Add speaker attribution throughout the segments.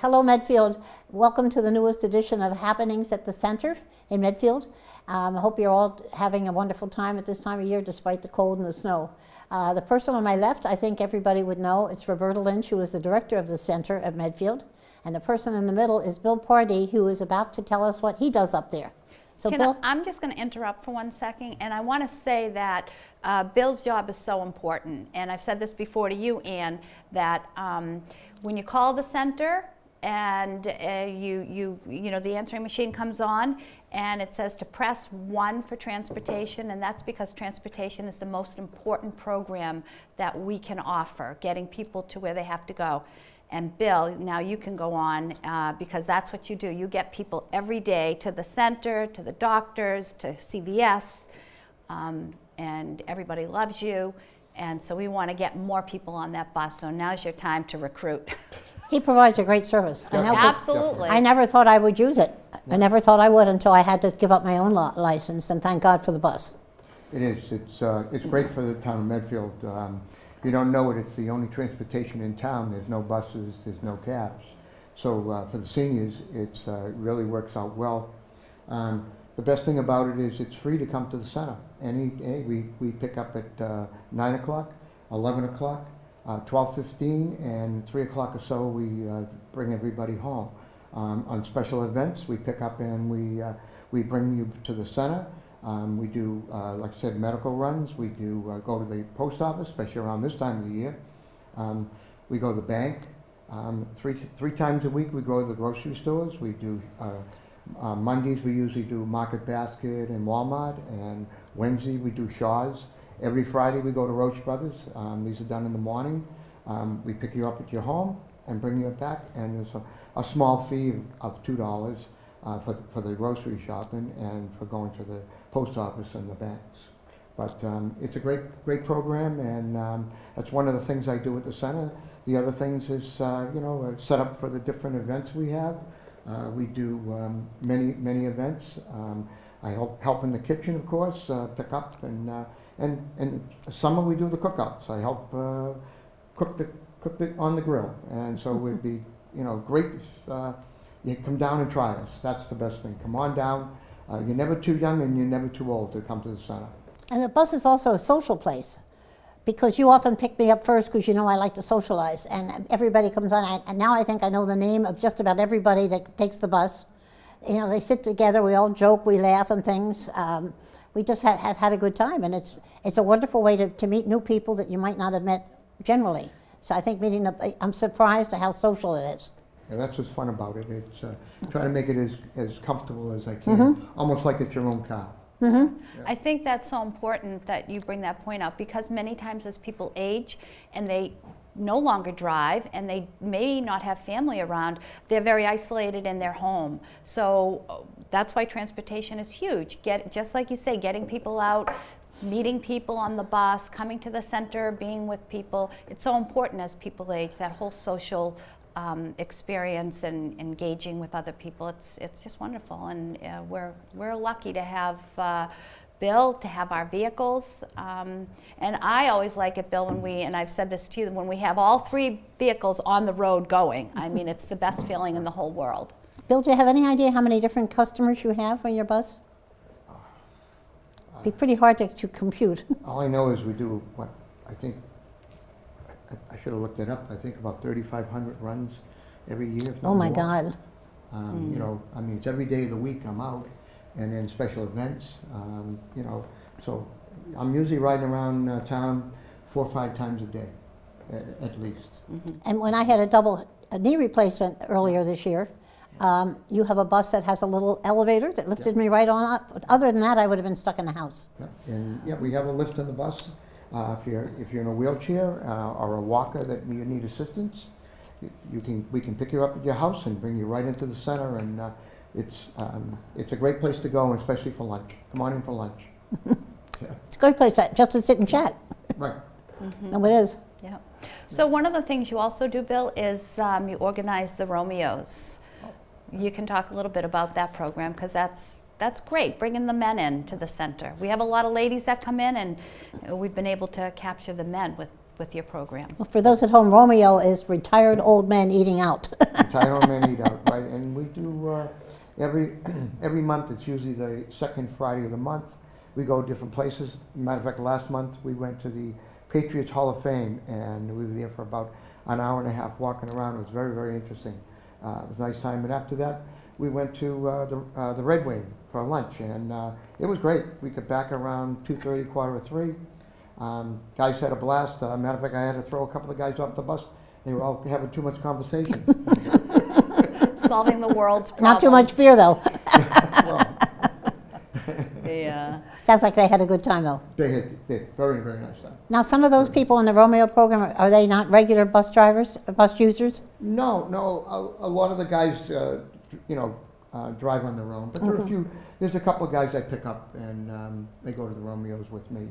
Speaker 1: Hello Medfield, welcome to the newest edition of Happenings at the Center in Medfield. I hope you're all having a wonderful time at this time of year despite the cold and the snow. The person on my left, I think everybody would know, it's Roberta Lynch, who is the director of the Center at Medfield. And the person in the middle is Bill Pardi, who is about to tell us what he does up there. So Bill?
Speaker 2: I'm just going to interrupt for 1 second, and I want to say that Bill's job is so important. And I've said this before to you, Ann, that when you call the center, and you know, the answering machine comes on and it says to press 1 for transportation, and that's because transportation is the most important program that we can offer, getting people to where they have to go. And Bill, now you can go on because that's what you do. You get people every day to the center, to the doctors, to CVS, and everybody loves you. And so we want to get more people on that bus. So now's your time to recruit.
Speaker 1: He provides a great service.
Speaker 2: Absolutely.
Speaker 1: I never thought I would use it. I never thought I would until I had to give up my own license, and thank God for the bus.
Speaker 3: It is. It's great for the town of Medfield. If you don't know it, it's the only transportation in town. There's no buses, there's no cabs. So for the seniors, it really works out well. The best thing about it is it's free to come to the center. We pick up at 9 o'clock, 11 o'clock, 12:15, and 3 o'clock or so we bring everybody home. On special events, we pick up and we bring you to the center. We do, like I said, medical runs. We do go to the post office, especially around this time of the year. We go to the bank. Three times a week we go to the grocery stores. We do Mondays we usually do Market Basket and Walmart, and Wednesday we do Shaw's. Every Friday we go to Roach Brothers. These are done in the morning. We pick you up at your home and bring you back, and there's a small fee of $2 for the grocery shopping and for going to the post office and the banks. But it's a great program, and that's one of the things I do at the center. The other things is set up for the different events we have. We do many events. I help in the kitchen, of course, pick up, and summer we do the cookouts. I help cook the on the grill, and so it'd be great if you come down and try us. That's the best thing. Come on down. You're never too young and you're never too old to come to the center.
Speaker 1: And the bus is also a social place, because you often pick me up first because you know I like to socialize, and everybody comes on. And now I think I know the name of just about everybody that takes the bus. They sit together, we all joke, we laugh and things. We just have had a good time, and it's a wonderful way to meet new people that you might not have met generally. So I think I'm surprised at how social it is.
Speaker 3: Yeah, that's what's fun about it. It's trying to make it as comfortable as I can, almost like it's your own car. Yeah.
Speaker 2: I think that's so important that you bring that point up, because many times as people age and they no longer drive and they may not have family around, they're very isolated in their home. So that's why transportation is huge. Just like you say, getting people out, meeting people on the bus, coming to the center, being with people. It's so important as people age, that whole social experience and engaging with other people. It's just wonderful, and we're lucky to have Bill, to have our vehicles, and I always like it, Bill, and I've said this to you, when we have all 3 vehicles on the road going. I mean, it's the best feeling in the whole world.
Speaker 1: Bill, do you have any idea how many different customers you have on your bus? It'd be pretty hard to compute.
Speaker 3: All I know is we do, I think, I should have looked it up, I think about 3,500 runs every year.
Speaker 1: Oh my God.
Speaker 3: I mean, it's every day of the week I'm out, and then special events, so I'm usually riding around town 4 or 5 times a day, at least.
Speaker 1: And when I had a double a knee replacement earlier this year. You have a bus that has a little elevator that lifted me right on up. Other than that, I would have been stuck in the house.
Speaker 3: Yeah. And yeah, we have a lift in the bus. If you're in a wheelchair or a walker that you need assistance, we can pick you up at your house and bring you right into the center, and it's a great place to go, and especially for lunch. Come on in for lunch. Yeah.
Speaker 1: It's a great place just to sit and chat.
Speaker 3: Right.
Speaker 1: No, it is.
Speaker 2: Yeah. So one of the things you also do, Bill, is you organize the Romeos. You can talk a little bit about that program, because that's great, bringing the men into the center. We have a lot of ladies that come in, and we've been able to capture the men with your program.
Speaker 1: Well, for those at home, Romeo is retired old men eating out.
Speaker 3: Retired old men eat out, right? And we do every month. It's usually the second Friday of the month. We go different places. Matter of fact, last month we went to the Patriots Hall of Fame, and we were there for about an hour and a half walking around. It was very, very interesting. It was a nice time. And after that, we went to the Red Wing for lunch, and it was great. We got back around 2:30, 2:45. Guys had a blast. Matter of fact, I had to throw a couple of guys off the bus. They were all having too much conversation.
Speaker 2: Solving the world's problems.
Speaker 1: Not too much beer, though.
Speaker 3: Well,
Speaker 2: Yeah.
Speaker 1: Sounds like they had a good time, though.
Speaker 3: they had very, very nice time.
Speaker 1: Now, some of those people in the Romeo program, are they not regular bus drivers, bus users?
Speaker 3: No, a lot of the guys, drive on their own. But there are there's a couple of guys I pick up, and they go to the Romeos with me.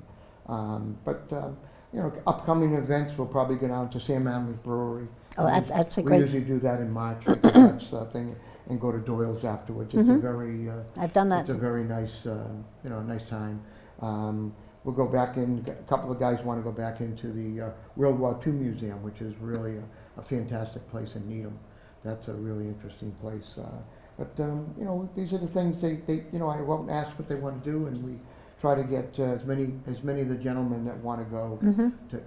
Speaker 3: Upcoming events, we'll probably go down to Sam Adams Brewery.
Speaker 1: Oh, that's a
Speaker 3: We
Speaker 1: great,
Speaker 3: usually do that in March, that's the thing, and go to Doyle's afterwards. It's a very,
Speaker 1: I've done that.
Speaker 3: it's a very nice, nice time. We'll go back in, a couple of guys want to go back into the World War II Museum, which is really a fantastic place in Needham. That's a really interesting place. These are the things I won't ask what they want to do, and we try to get as many of the gentlemen that want to go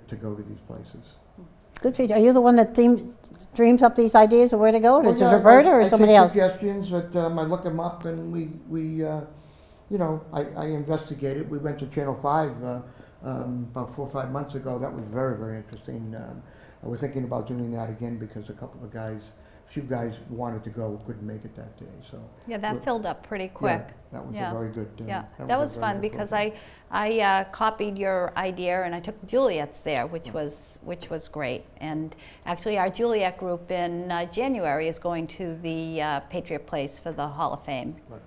Speaker 3: to go to these places.
Speaker 1: Good for you. Are you the one that dreams up these ideas of where to go? Or is it
Speaker 3: yeah,
Speaker 1: Roberta or
Speaker 3: I
Speaker 1: somebody
Speaker 3: take
Speaker 1: else?
Speaker 3: suggestions, but I look them up, and I investigate it. We went to Channel 5 about 4 or 5 months ago. That was very, very interesting. We're thinking about doing that again because a few guys wanted to go, couldn't make it that day. So
Speaker 2: Yeah, that filled up pretty quick.
Speaker 3: Yeah, that was
Speaker 2: Yeah.
Speaker 3: a very good.
Speaker 2: Yeah, that was fun because I copied your idea and I took the Juliets there, which was great. And actually, our Juliet group in January is going to the Patriot Place for the Hall of Fame.
Speaker 3: Right.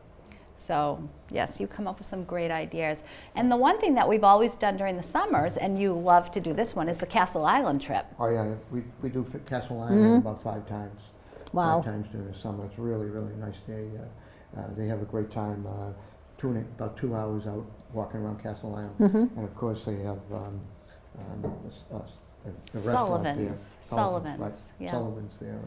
Speaker 2: So yes, you come up with some great ideas. And the one thing that we've always done during the summers, and you love to do this one, is the Castle Island trip.
Speaker 3: Oh yeah, we do Castle Island about 5 times.
Speaker 1: Wow.
Speaker 3: 5 times during the summer. It's really, really nice day. They have a great time. About 2 hours out walking around Castle Island, and of course they have a restaurant there.
Speaker 2: Sullivan's,
Speaker 3: right?
Speaker 2: yeah.
Speaker 3: Sullivan's there,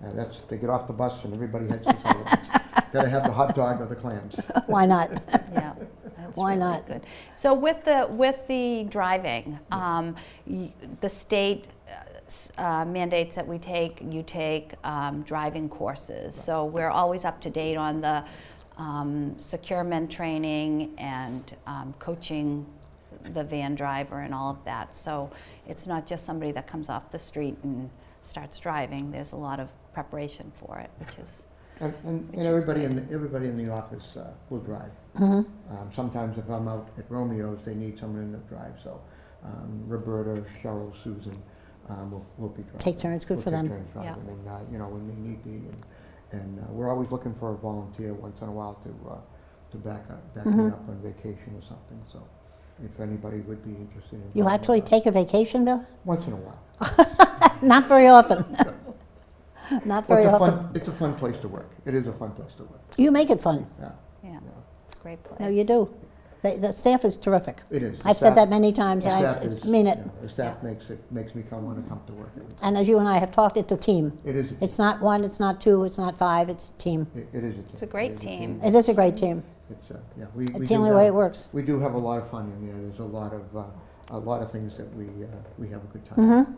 Speaker 3: and they get off the bus and everybody heads to Sullivan's. Got to have the hot dog or the clams.
Speaker 1: Why not?
Speaker 2: Yeah. That's
Speaker 1: Why
Speaker 2: really
Speaker 1: not?
Speaker 2: Good. So with the driving, the state mandates that you take driving courses. So we're always up to date on the securement training and coaching the van driver and all of that. So it's not just somebody that comes off the street and starts driving. There's a lot of preparation for it, which is
Speaker 3: And
Speaker 2: Which is
Speaker 3: everybody
Speaker 2: great.
Speaker 3: everybody in the office will drive. Sometimes if I'm out at Romeo's, they need someone to drive. So Roberta, Cheryl, Susan will be driving.
Speaker 1: Take turns, good for them.
Speaker 3: Take turns driving, and when they need be, and we're always looking for a volunteer once in a while to back me up on vacation or something. So if anybody would be interested in
Speaker 1: You
Speaker 3: driving
Speaker 1: actually
Speaker 3: with us.
Speaker 1: take a vacation, Bill?
Speaker 3: Once in a while.
Speaker 1: Not very often. Not
Speaker 3: Well,
Speaker 1: very often.
Speaker 3: it's a fun place to work. It is a fun place to work.
Speaker 1: You make it fun.
Speaker 3: Yeah,
Speaker 2: yeah, it's a great place.
Speaker 1: No, you do. The staff is terrific.
Speaker 3: it is. The
Speaker 1: I've said
Speaker 3: staff-
Speaker 1: that many times,
Speaker 3: the
Speaker 1: and
Speaker 3: staff is,
Speaker 1: I mean it.
Speaker 3: The staff makes me want to come to work.
Speaker 1: And as you and I have talked, it's a team.
Speaker 3: It is. A team.
Speaker 1: It's not one, it's not two, it's not five, it's a team.
Speaker 3: It is a team.
Speaker 2: It's a great
Speaker 3: It is
Speaker 2: team.
Speaker 1: It is a great team.
Speaker 3: It's we
Speaker 1: It's
Speaker 3: do
Speaker 1: the only
Speaker 3: have-
Speaker 1: way it works.
Speaker 3: We do have a lot of fun in there. There's a lot of things that we have a good time.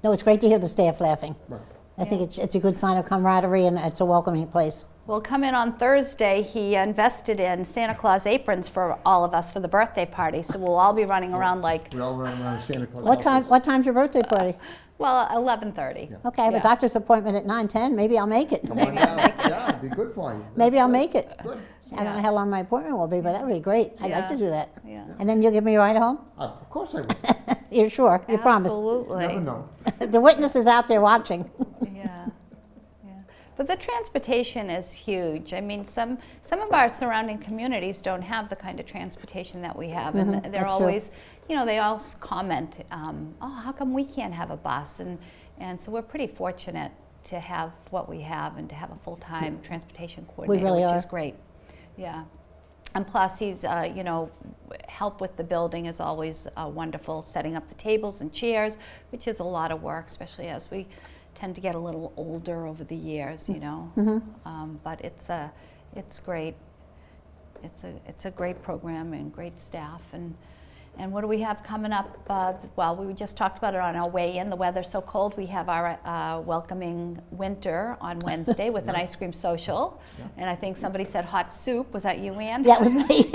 Speaker 1: No, it's great to hear the staff laughing.
Speaker 3: Right.
Speaker 1: I think it's a good sign of camaraderie, and it's a welcoming place.
Speaker 2: Well, come in on Thursday. He invested in Santa Claus aprons for all of us for the birthday party, so we'll all be running around like,
Speaker 3: We all run around Santa Claus.
Speaker 1: What time's your birthday party?
Speaker 2: well, 11:30.
Speaker 1: Okay, I have a
Speaker 2: Yeah.
Speaker 1: doctor's appointment at 9:10. Maybe I'll make it.
Speaker 3: Come on down. Yeah, it'd be good for you.
Speaker 1: Maybe I'll
Speaker 3: Good.
Speaker 1: make it.
Speaker 3: Good.
Speaker 1: I don't know how long my appointment will be, but that would be great. I'd like to
Speaker 2: Yeah.
Speaker 1: do that.
Speaker 2: Yeah.
Speaker 1: And then you'll give me a ride home?
Speaker 3: Of course I will.
Speaker 1: You're sure? You promise?
Speaker 2: Absolutely.
Speaker 3: Never know.
Speaker 1: The witness is out there watching.
Speaker 2: Yeah, yeah. But the transportation is huge. I mean, some of our surrounding communities don't have the kind of transportation that we have, and they're
Speaker 1: that's true.
Speaker 2: always, they always comment, oh, how come we can't have a bus? And so we're pretty fortunate to have what we have and to have a full-time transportation coordinator,
Speaker 1: really
Speaker 2: which
Speaker 1: are.
Speaker 2: is great. Yeah. And plus, he's, help with the building is always wonderful, setting up the tables and chairs, which is a lot of work, especially as we tend to get a little older over the years, But it's great. It's a great program and great staff. And what do we have coming up? Well, we just talked about it on our way in. The weather's so cold. We have our welcoming winter on Wednesday with an ice cream social. And I think somebody said hot soup. Was that you, Ann?
Speaker 1: That was me.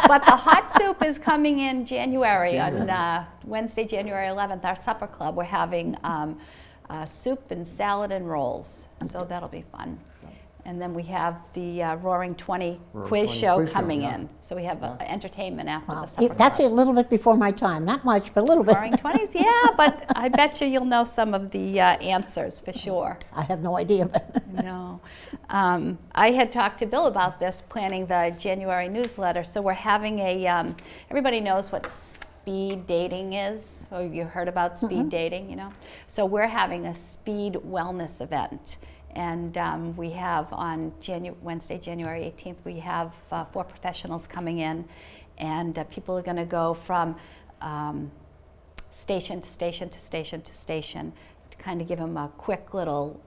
Speaker 2: But the hot soup is coming in January, on Wednesday, January 11th, our supper club. We're having soup and salad and rolls. So that'll be fun. And then we have the Roaring 20 quiz
Speaker 3: 20
Speaker 2: show
Speaker 3: quiz show,
Speaker 2: coming
Speaker 3: yeah.
Speaker 2: in. So we have entertainment after
Speaker 1: Wow.
Speaker 2: the supper
Speaker 1: That's a
Speaker 2: club.
Speaker 1: little bit before my time. Not much, but a little bit.
Speaker 2: Roaring 20s, yeah, but I bet you'll know some of the answers for sure.
Speaker 1: I have no idea, but
Speaker 2: No. I had talked to Bill about this, planning the January newsletter. So we're having everybody knows what speed dating is, or you heard about speed dating, So we're having a speed wellness event. And we have on Wednesday, January 18th, we have 4 professionals coming in, and people are going to go from station to station to station to station to kind of give them a quick little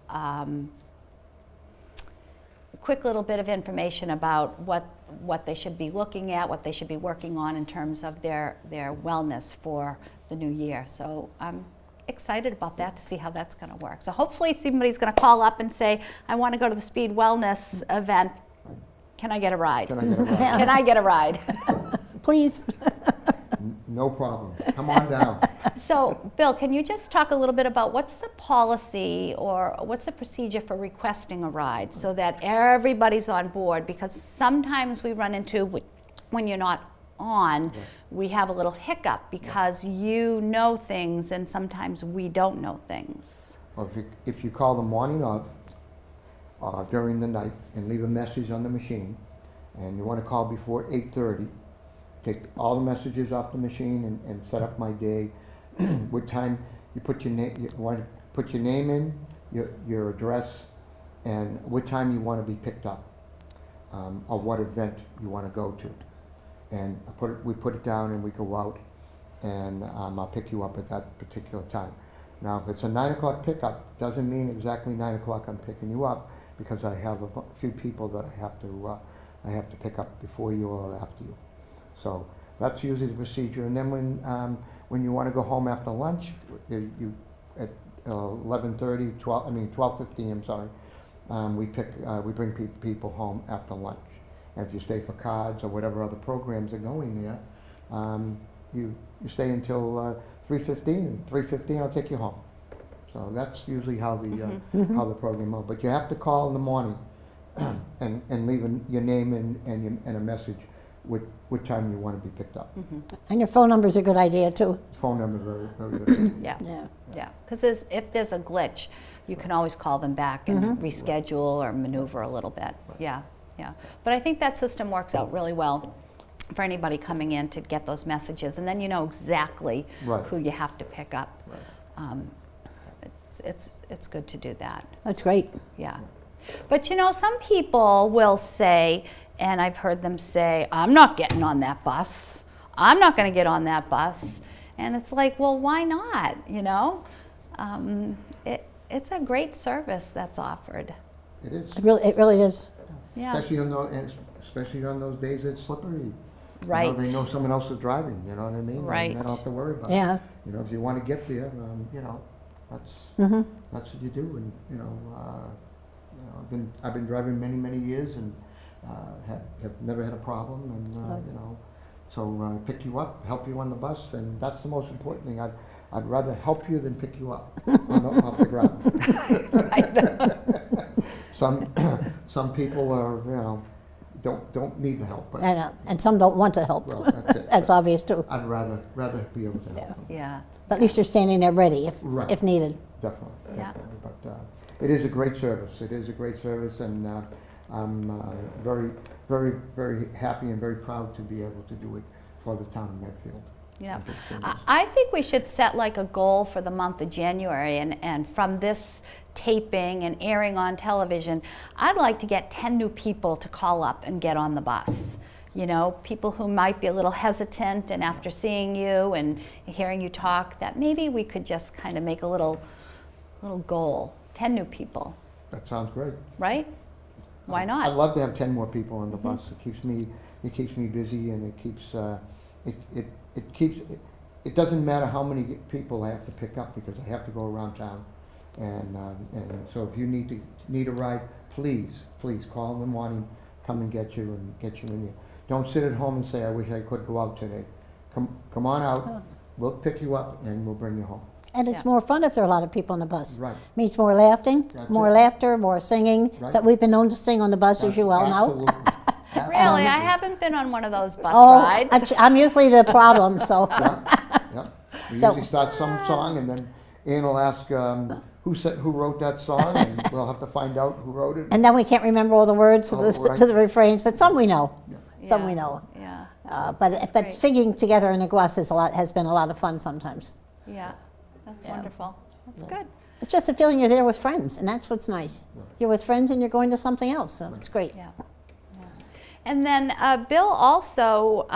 Speaker 2: bit of information about what they should be looking at, what they should be working on in terms of their wellness for the new year. So I'm excited about that to see how that's going to work. So hopefully somebody's going to call up and say, I want to go to the speed wellness event. Can I get a ride?
Speaker 3: Can I get a ride?
Speaker 2: Can I get a ride?
Speaker 1: please.
Speaker 3: No problem. Come on down.
Speaker 2: So, Bill, can you just talk a little bit about what's the policy or what's the procedure for requesting a ride so that everybody's on board? Because sometimes we run into, when you're not on, we have a little hiccup because you know things and sometimes we don't know things.
Speaker 3: Well, if you call the morning of, during the night, and leave a message on the machine, and you want to call before 8:30, take all the messages off the machine and set up my day. What time you put your name, you want to put your name in, your address, and what time you want to be picked up, or what event you want to go to. And we put it down and we go out, and I'll pick you up at that particular time. Now, if it's a 9 o'clock pickup, doesn't mean exactly 9 o'clock I'm picking you up, because I have a few people that I have to pick up before you or after you. So that's usually the procedure. And then when you want to go home after lunch, you at 11:30, 12:15. I'm sorry. We bring people home after lunch. And if you stay for cards or whatever other programs are going there, you stay until 3:15, and 3:15 I'll take you home. So that's usually how the program goes. But you have to call in the morning and leave your name and a message what time you want to be picked up.
Speaker 1: And your phone number's a good idea, too.
Speaker 3: Phone number very, very good.
Speaker 2: Yeah.
Speaker 1: Yeah.
Speaker 2: Yeah, because if there's a glitch, you can always call them back and reschedule or maneuver a little bit. Yeah, yeah. But I think that system works out really well for anybody coming in to get those messages, and then you know exactly who you have to pick up. It's good to do that.
Speaker 1: That's great.
Speaker 2: Yeah. But some people will say, and I've heard them say, I'm not getting on that bus. I'm not going to get on that bus. And it's like, well, why not? It's a great service that's offered.
Speaker 3: It is.
Speaker 1: It really is.
Speaker 2: Yeah.
Speaker 3: Especially on those days it's slippery.
Speaker 2: Right.
Speaker 3: They know someone else is driving, you know what I mean?
Speaker 2: Right.
Speaker 3: And they don't have to worry about
Speaker 1: Yeah.
Speaker 3: it. If you want to get there, that's what you do. And, You know, I've been driving many years and have never had a problem, and you know, so pick you up, help you on the bus, and that's the most important thing. I'd rather help you than pick you up off the ground. Some people are, you know, don't need the help, but
Speaker 1: And some don't want to help.
Speaker 3: well, that's it.
Speaker 1: That's obvious too.
Speaker 3: I'd rather be able to help them.
Speaker 2: Yeah.
Speaker 1: But at least you're standing there ready
Speaker 3: Right.
Speaker 1: if needed.
Speaker 3: Definitely,
Speaker 2: Yeah.
Speaker 3: definitely. But it is a great service. It is a great service, and I'm very happy and very proud to be able to do it for the town of Medfield.
Speaker 2: Yeah,
Speaker 3: I think so, yes.
Speaker 2: I think we should set like a goal for the month of January, and from this taping and airing on television, I'd like to get 10 new people to call up and get on the bus. You know, people who might be a little hesitant, and after seeing you and hearing you talk, that maybe we could just kind of make a little goal, 10 new people,
Speaker 3: That sounds great.
Speaker 2: right? Why not?
Speaker 3: I'd love to have 10 more people on the bus. It keeps me busy, and it keeps it doesn't matter how many people I have to pick up, because I have to go around town, and so if you need a ride, please call in the morning, come and get you in here. Don't sit at home and say, I wish I could go out today. Come on out. We'll pick you up and we'll bring you home.
Speaker 1: And it's
Speaker 2: Yeah.
Speaker 1: more fun if there are a lot of people on the bus.
Speaker 3: Right.
Speaker 1: Means more laughing,
Speaker 3: That's
Speaker 1: more
Speaker 3: it.
Speaker 1: laughter, more singing.
Speaker 3: Right.
Speaker 1: So we've been known to sing on the bus, as you well know.
Speaker 3: Absolutely.
Speaker 2: Really, I haven't been on one of those bus
Speaker 1: Oh,
Speaker 2: rides.
Speaker 1: I'm usually the problem, so.
Speaker 3: Yeah. We
Speaker 1: So-
Speaker 3: usually start some song, and then Ann will ask who wrote that song, and we'll have to find out who wrote it.
Speaker 1: And then we can't remember all the words to the,
Speaker 3: Oh, right.
Speaker 1: to the refrains, but some we know.
Speaker 3: Yeah.
Speaker 1: Some
Speaker 2: Yeah,
Speaker 1: we know.
Speaker 2: Yeah,
Speaker 1: But
Speaker 2: great.
Speaker 1: singing together in the bus has been a lot of fun sometimes.
Speaker 2: yeah, that's wonderful. That's good.
Speaker 1: It's just a feeling you're there with friends, and that's what's nice. You're with friends and you're going to something else, so it's great.
Speaker 2: Yeah. Yeah. And then Bill also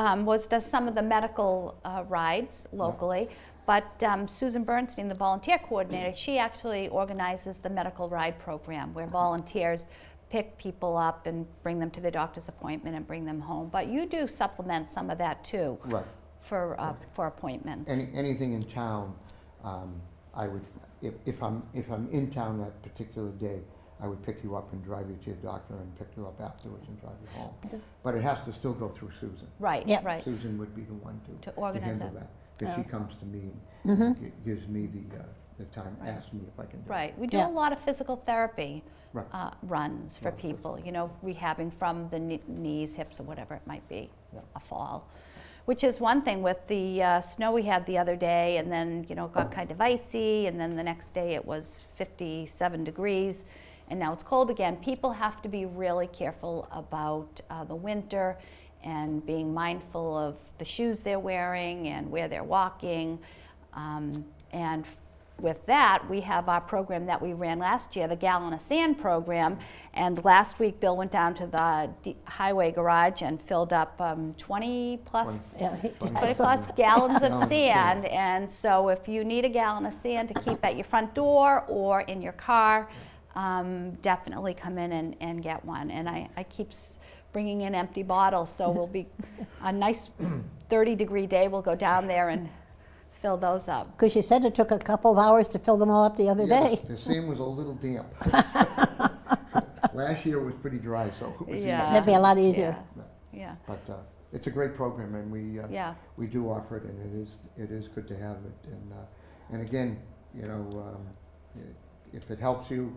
Speaker 2: does some of the medical rides locally, but Susan Bernstein, the volunteer coordinator, she actually organizes the medical ride program where volunteers pick people up and bring them to their doctor's appointment and bring them home. But you do supplement some of that too,
Speaker 3: Right.
Speaker 2: for appointments.
Speaker 3: Anything in town, I would, if I'm in town that particular day, I would pick you up and drive you to your doctor and pick you up afterwards and drive you home. But it has to still go through Susan.
Speaker 2: Right,
Speaker 1: Yeah.
Speaker 2: right.
Speaker 3: Susan would be the one
Speaker 2: To organize
Speaker 3: handle
Speaker 2: that.
Speaker 3: that. Because she comes to me
Speaker 1: Mm-hmm.
Speaker 3: and gives me the time,
Speaker 2: Right.
Speaker 3: asks me if I can do it.
Speaker 2: Right. We do
Speaker 1: Yeah.
Speaker 2: a lot of physical therapy
Speaker 3: Right.
Speaker 2: runs for
Speaker 3: Lot of physical.
Speaker 2: people, you know, rehabbing from the knees, hips, or whatever it might be,
Speaker 3: Yeah.
Speaker 2: a fall. Which is one thing with the snow we had the other day, and then, you know, it got kind of icy, and then the next day it was 57 degrees, and now it's cold again. People have to be really careful about the winter and being mindful of the shoes they're wearing and where they're walking. And with that, we have our program that we ran last year, the Gallon of Sand program. And last week, Bill went down to the highway garage and filled up 20 plus,
Speaker 1: Yeah,
Speaker 2: 20 plus gallons of
Speaker 3: Gallons of
Speaker 2: sand. And so if you need a gallon of sand to keep at your front door or in your car, definitely come in and get one. And I keep bringing in empty bottles, so we'll be a nice 30-degree day. We'll go down there and fill those up.
Speaker 1: Because you said it took a couple of hours to fill them all up the other
Speaker 3: Yeah,
Speaker 1: day.
Speaker 3: the sand was a little damp. Last year it was pretty dry, so it was easy.
Speaker 2: Yeah.
Speaker 1: That'd be a lot easier.
Speaker 2: Yeah.
Speaker 3: But it's a great program, and
Speaker 2: Yeah.
Speaker 3: we do offer it, and it is good to have it. And again, you know, if it helps you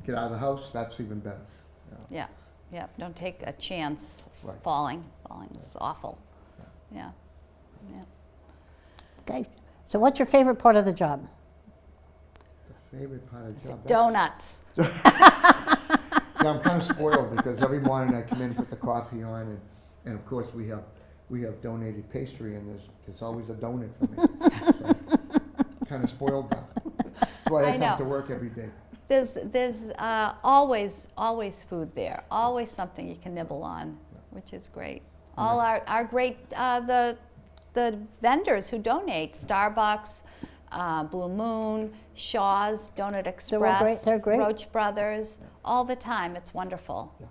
Speaker 3: get out of the house, that's even better. You know.
Speaker 2: Yeah, yeah, don't take a chance
Speaker 3: Right.
Speaker 2: falling is awful. Yeah, yeah.
Speaker 1: Okay. So what's your favorite part of the job?
Speaker 3: The favorite part of the job.
Speaker 2: Donuts.
Speaker 3: Yeah, I'm kind of spoiled because every morning I come in, put the coffee on, and of course we have donated pastry, and there's always a donut for me. So, kind of spoiled now. That's why I
Speaker 2: I know.
Speaker 3: come to work every day.
Speaker 2: There's always food there, always something you can nibble on, which is great. All our great, the vendors who donate, Starbucks, Blue Moon, Shaw's, Donut Express,
Speaker 1: They're great.
Speaker 2: Roach Brothers, all the time. It's wonderful.
Speaker 3: Yeah.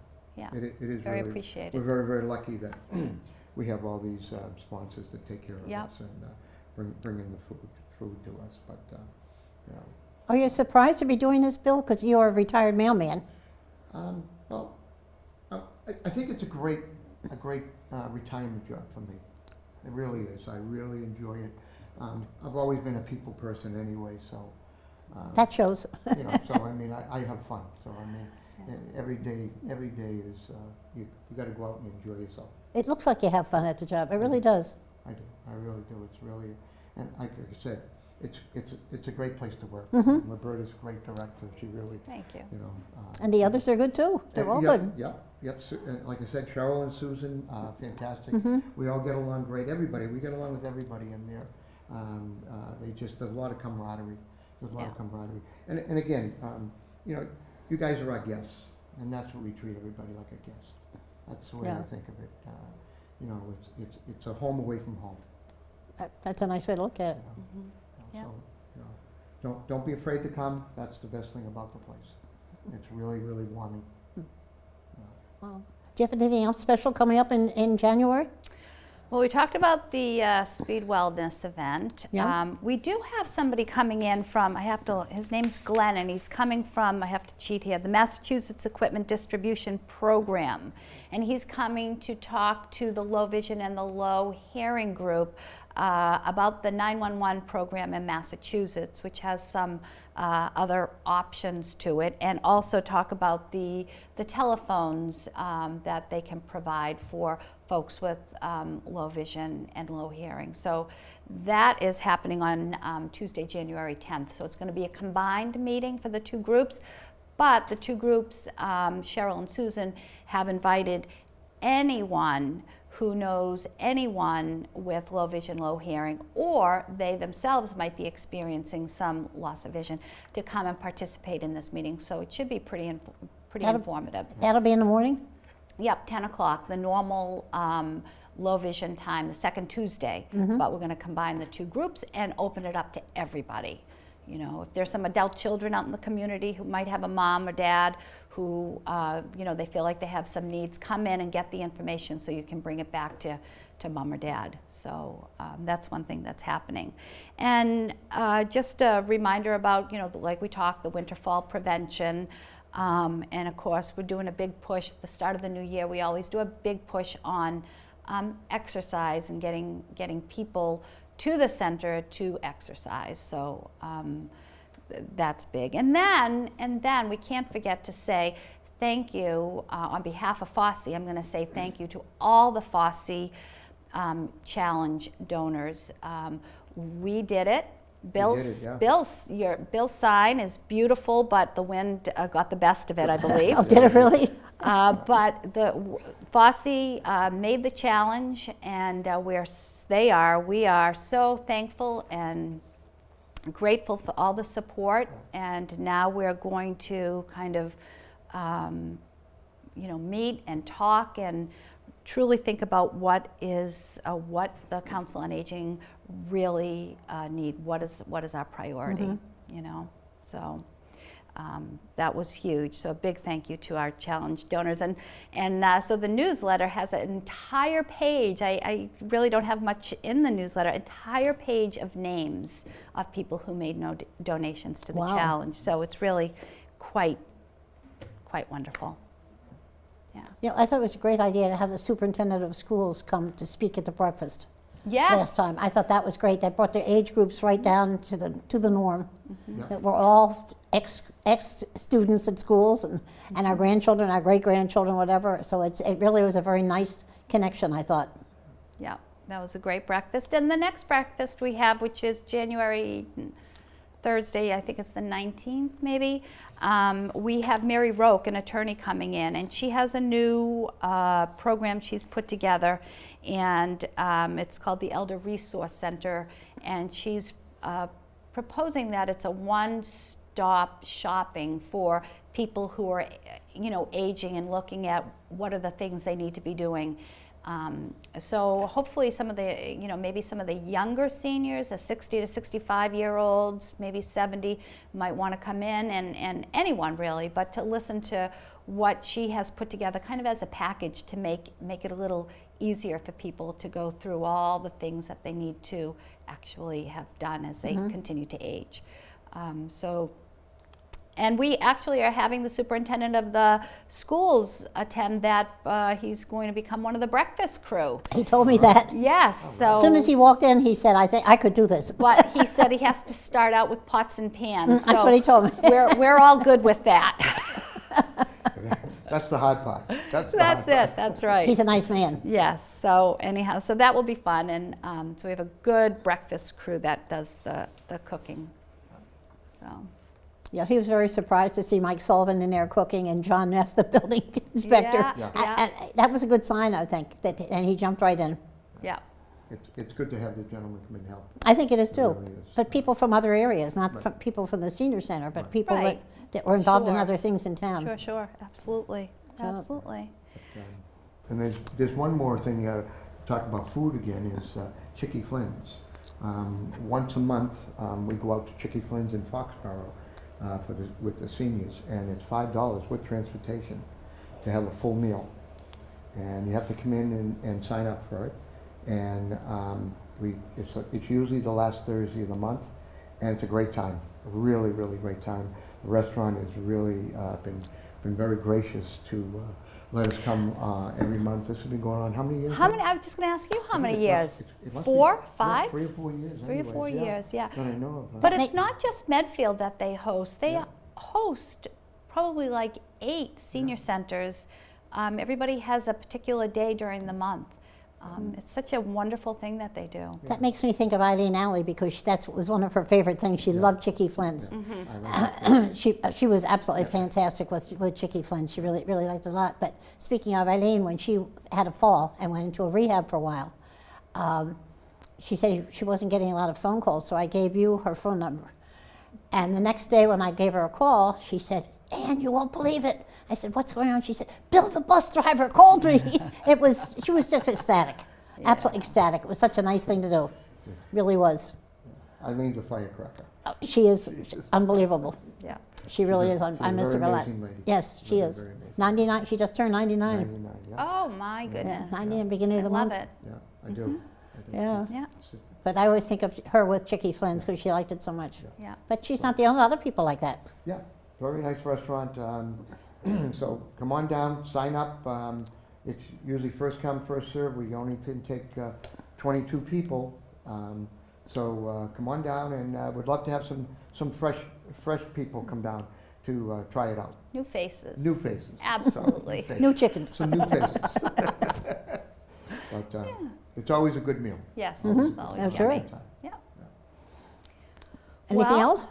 Speaker 2: Yeah,
Speaker 3: It is
Speaker 2: very
Speaker 3: really,
Speaker 2: appreciated.
Speaker 3: We're very, very lucky that we have all these sponsors that take care of
Speaker 2: Yep.
Speaker 3: us and bring in the food to us. But you know,
Speaker 1: Are you surprised to be doing this, Bill? Because you're a retired mailman.
Speaker 3: Well, I think it's a great retirement job for me. It really is. I really enjoy it. I've always been a people person anyway, so.
Speaker 1: That shows.
Speaker 3: You know, so I mean, I have fun. So I mean, every day is you got to go out and enjoy yourself.
Speaker 1: It looks like you have fun at the job. It really does.
Speaker 3: I do. I really do. It's really, and like I said, it's a great place to work.
Speaker 1: Mm-hmm.
Speaker 3: Roberta's a great director. She really,
Speaker 2: Thank you.
Speaker 3: you know.
Speaker 1: And the others are good too. They're all good.
Speaker 3: Yep. Like I said, Cheryl and Susan, fantastic.
Speaker 1: Mm-hmm.
Speaker 3: We all get along great. We get along with everybody in there. There's a lot of camaraderie. There's a lot of camaraderie. And again, you know, you guys are our guests, and that's what we treat everybody like a guest. That's the way I think of it. You know, it's a home away from home.
Speaker 1: That's a nice way to look at it.
Speaker 3: You know?
Speaker 2: Yeah.
Speaker 3: So, you know, don't be afraid to come. That's the best thing about the place. It's really, really warming.
Speaker 1: Wow. Do you have anything else special coming up in January?
Speaker 2: Well, we talked about the Speed Wellness event.
Speaker 1: Yeah.
Speaker 2: We do have somebody coming in from, his name's Glenn, and he's coming from, I have to cheat here, the Massachusetts Equipment Distribution Program. And he's coming to talk to the low vision and the low hearing group about the 911 program in Massachusetts, which has some other options to it, and also talk about the telephones that they can provide for folks with low vision and low hearing. So that is happening on Tuesday, January 10th. So it's going to be a combined meeting for the two groups, but the two groups, Cheryl and Susan, have invited anyone who knows anyone with low vision, low hearing, or they themselves might be experiencing some loss of vision, to come and participate in this meeting. So it should be pretty informative.
Speaker 1: That'll be in the morning?
Speaker 2: Yep, 10 o'clock, the normal low vision time, the second Tuesday. But we're going to combine the two groups and open it up to everybody. You know, if there's some adult children out in the community who might have a mom or dad who, you know, they feel like they have some needs, come in and get the information so you can bring it back to mom or dad. So that's one thing that's happening. And just a reminder about, you know, like we talked, the winter fall prevention. And of course, we're doing a big push at the start of the new year. We always do a big push on exercise and getting people to the center to exercise. So that's big. And then we can't forget to say thank you on behalf of FOSSI. I'm going to say thank you to all the FOSSI Challenge donors. We did it. Bill's sign is beautiful, but the wind got the best of it, I believe.
Speaker 1: Oh, did it really?
Speaker 2: But the FOSSI made the challenge, and we are so thankful and grateful for all the support. And now we're going to kind of, you know, meet and talk and truly think about what the Council on Aging really need. What is our priority? You know, so. That was huge. So a big thank you to our challenge donors. And so the newsletter has an entire page. I really don't have much in the newsletter. Entire page of names of people who made no donations to the challenge. So it's really quite wonderful. Yeah.
Speaker 1: You know, I thought it was a great idea to have the superintendent of schools come to speak at the breakfast.
Speaker 2: Yes.
Speaker 1: Last time. I thought that was great. They brought their age groups right down to the norm. That we're all ex-students at schools and our grandchildren, our great-grandchildren, whatever. So it really was a very nice connection, I thought.
Speaker 2: Yeah, that was a great breakfast. And the next breakfast we have, which is January Thursday, I think it's the 19th maybe, we have Mary Roque, an attorney, coming in, and she has a new program she's put together, and it's called the Elder Resource Center, and she's proposing that it's a one-stop shopping for people who are, you know, aging and looking at what are the things they need to be doing. So hopefully some of the, you know, maybe some of the younger seniors, the 60 to 65-year-olds, maybe 70, might want to come in, and anyone really, but to listen to what she has put together kind of as a package to make it a little easier for people to go through all the things that they need to actually have done as they continue to age. And we actually are having the superintendent of the schools attend that. He's going to become one of the breakfast crew.
Speaker 1: He told me that.
Speaker 2: Yes. So
Speaker 1: As soon as he walked in, he said, I think I could do this.
Speaker 2: but he said he has to start out with pots and pans.
Speaker 1: That's what he told me.
Speaker 2: We're all good with that.
Speaker 3: That's the hard part. That's
Speaker 2: it. That's right.
Speaker 1: He's a nice man.
Speaker 2: Yes. So anyhow, so that will be fun, and so we have a good breakfast crew that does the cooking. So.
Speaker 1: Yeah, he was very surprised to see Mike Sullivan in there cooking and John Neff, the building inspector.
Speaker 2: Yeah.
Speaker 1: And that was a good sign, I think, and he jumped right in.
Speaker 2: Yeah.
Speaker 3: It's good to have the gentleman come and help.
Speaker 1: I think it is too.
Speaker 3: really is.
Speaker 1: But people from other areas, not from people from the senior center, but people
Speaker 2: Right.
Speaker 1: that were involved in
Speaker 2: Sure.
Speaker 1: other things in town.
Speaker 2: Sure. Absolutely. Absolutely.
Speaker 3: And there's one more thing, talk about food again, is Chicky Flynn's. Once a month, we go out to Chicky Flynn's in Foxborough with the seniors, and it's $5 with transportation to have a full meal. And you have to come in and sign up for it. And it's usually the last Thursday of the month, and it's a great time, a really, really great time. The restaurant has really been very gracious to let us come every month. This has been going on how many years?
Speaker 2: How many? I was just going to ask you how many years.
Speaker 3: It must
Speaker 2: 4,
Speaker 3: be,
Speaker 2: 5?
Speaker 3: Yeah, 3 or 4 years.
Speaker 2: 3 or 4 years, yeah.
Speaker 3: That I know of.
Speaker 2: But it's not just Medfield that they host. They
Speaker 3: Yeah.
Speaker 2: host probably like 8 senior centers. Everybody has a particular day during the month. It's such a wonderful thing that they do.
Speaker 1: That makes me think of Eileen Alley because that was one of her favorite things. She loved Chicky Flynn's. She was absolutely fantastic with Chicky Flynn's. She really liked it a lot. But speaking of Eileen, when she had a fall and went into a rehab for a while, she said she wasn't getting a lot of phone calls, so I gave you her phone number. And the next day when I gave her a call, she said, "Ann, you won't believe it." I said, "What's going on?" She said, "Bill, the bus driver, called me." She was just ecstatic, absolutely ecstatic. It was such a nice thing to do, really was.
Speaker 3: Eileen's a firecracker.
Speaker 1: She is unbelievable.
Speaker 2: Yeah.
Speaker 1: She really is.
Speaker 3: She's
Speaker 1: I
Speaker 3: a
Speaker 1: miss her
Speaker 3: very
Speaker 1: a lot.
Speaker 3: amazing lady.
Speaker 1: Yes, she
Speaker 3: Very,
Speaker 1: is.
Speaker 3: very amazing.
Speaker 1: 99. She just turned 99.
Speaker 3: 99, yeah.
Speaker 2: Oh my goodness.
Speaker 1: Yeah, 99 beginning of the
Speaker 2: Love
Speaker 1: month.
Speaker 2: it.
Speaker 3: Yeah, I do.
Speaker 1: Yeah.
Speaker 2: Yeah.
Speaker 1: But I always think of her with Chicky Flynn's because she liked it so much.
Speaker 2: Yeah.
Speaker 1: But she's not the only other people like that.
Speaker 3: Yeah, very nice restaurant. So come on down, sign up. It's usually first come, first serve. We only can take 22 people. So come on down, and we'd love to have some fresh people come down to try it out.
Speaker 2: New faces.
Speaker 3: New faces.
Speaker 2: Absolutely.
Speaker 1: New chickens.
Speaker 3: Some new faces. But it's always a good meal.
Speaker 2: Yes.
Speaker 1: Mhm.
Speaker 2: It's always
Speaker 1: That's right.
Speaker 2: yummy. Yeah.
Speaker 1: Anything
Speaker 2: Well,
Speaker 1: else?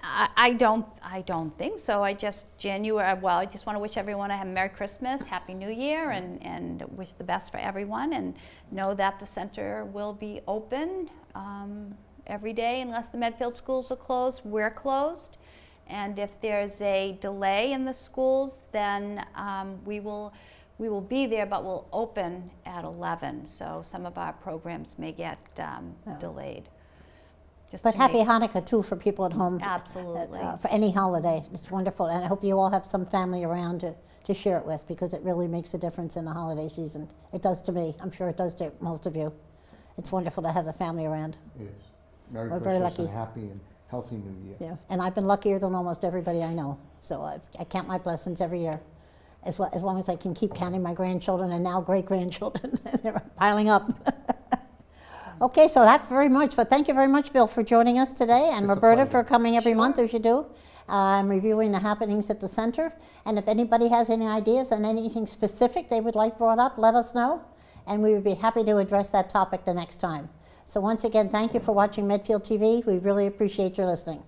Speaker 2: I don't think so. I just want to wish everyone a Merry Christmas, Happy New Year, and wish the best for everyone, and know that the center will be open every day unless the Medfield schools are closed. We're closed, and if there's a delay in the schools, then we will be there, but we'll open at 11. So some of our programs may get delayed. Just
Speaker 1: But
Speaker 2: to
Speaker 1: happy
Speaker 2: make-
Speaker 1: Hanukkah too for people at home.
Speaker 2: Absolutely.
Speaker 1: For any holiday. It's wonderful. And I hope you all have some family around to share it with because it really makes a difference in the holiday season. It does to me. I'm sure it does to most of you. It's wonderful to have the family around.
Speaker 3: It is. Merry
Speaker 1: We're very
Speaker 3: Christmas and
Speaker 1: lucky.
Speaker 3: happy and healthy New Year.
Speaker 1: Yeah. And I've been luckier than almost everybody I know. So I count my blessings every year. As long as I can keep counting my grandchildren and now great-grandchildren. They're piling up. Okay, so that's very much. But thank you very much, Bill, for joining us today, and
Speaker 3: It's a
Speaker 1: Roberta
Speaker 3: pleasure.
Speaker 1: for coming every month as you do, and reviewing the happenings at the center. And if anybody has any ideas on anything specific they would like brought up, let us know, and we would be happy to address that topic the next time. So once again, thank you for watching Medfield TV. We really appreciate your listening.